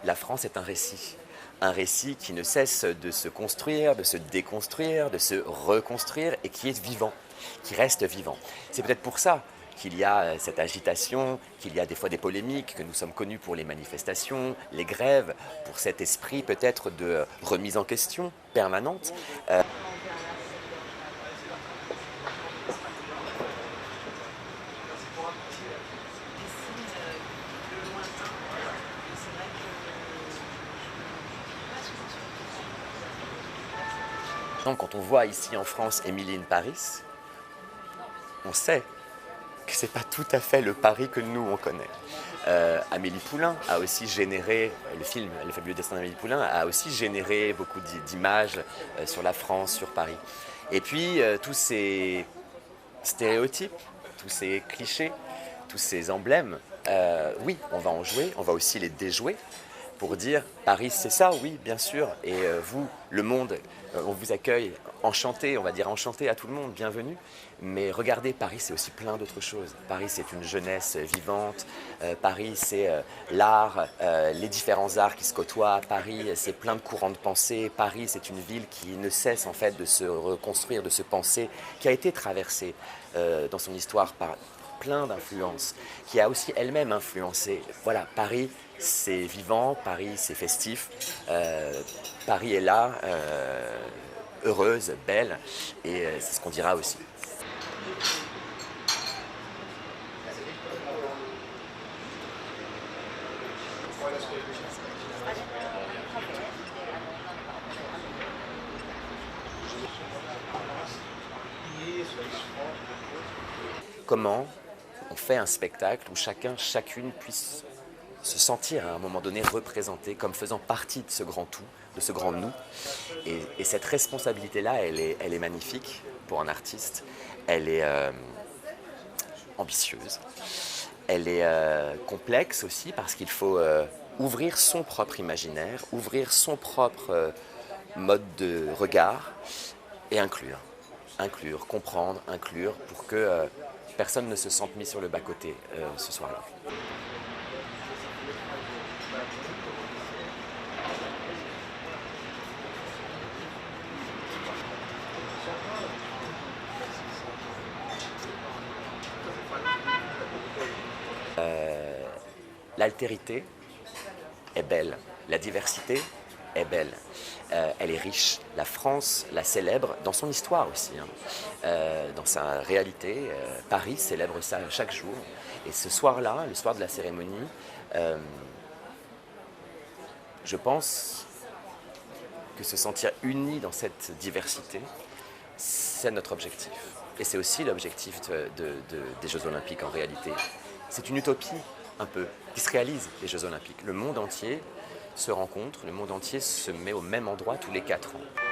La France est un récit qui ne cesse de se construire, de se déconstruire, de se reconstruire et qui est vivant, qui reste vivant. C'est peut-être pour ça qu'il y a cette agitation, qu'il y a des fois des polémiques, que nous sommes connus pour les manifestations, les grèves, pour cet esprit peut-être de remise en question permanente. Quand on voit ici en France Emily in Paris, on sait que ce n'est pas tout à fait le Paris que nous on connaît. Amélie Poulain a aussi généré, le film Le fabuleux destin d'Amélie Poulain a aussi généré beaucoup d'images sur la France, sur Paris. Et puis tous ces stéréotypes, tous ces clichés, tous ces emblèmes, oui, on va en jouer, on va aussi les déjouer pour dire Paris c'est ça, oui bien sûr, et vous, le monde, on vous accueille enchanté, on va dire enchanté à tout le monde, bienvenue, mais regardez, Paris c'est aussi plein d'autres choses. Paris c'est une jeunesse vivante, Paris c'est l'art, les différents arts qui se côtoient, Paris c'est plein de courants de pensée, Paris c'est une ville qui ne cesse en fait de se reconstruire, de se penser, qui a été traversée dans son histoire par plein d'influences, qui a aussi elle-même influencé. Voilà, Paris, c'est vivant, Paris, c'est festif, Paris est là, heureuse, belle, et c'est ce qu'on dira aussi. Comment on fait un spectacle où chacun, chacune puisse se sentir à un moment donné représenté comme faisant partie de ce grand tout, de ce grand nous. Et cette responsabilité-là, elle est magnifique pour un artiste. Elle est ambitieuse. Elle est complexe aussi parce qu'il faut ouvrir son propre imaginaire, ouvrir son propre mode de regard et inclure. Inclure, comprendre, inclure pour que personne ne se sente mis sur le bas-côté ce soir-là. L'altérité est belle, la diversité est belle, elle est riche. La France la célèbre dans son histoire aussi, dans sa réalité. Paris célèbre ça chaque jour. Et ce soir-là, le soir de la cérémonie, je pense que se sentir unis dans cette diversité, c'est notre objectif. Et c'est aussi l'objectif des Jeux Olympiques en réalité. C'est une utopie un peu qui se réalise, les Jeux Olympiques. Le monde entier se rencontre, le monde entier se met au même endroit tous les 4 ans.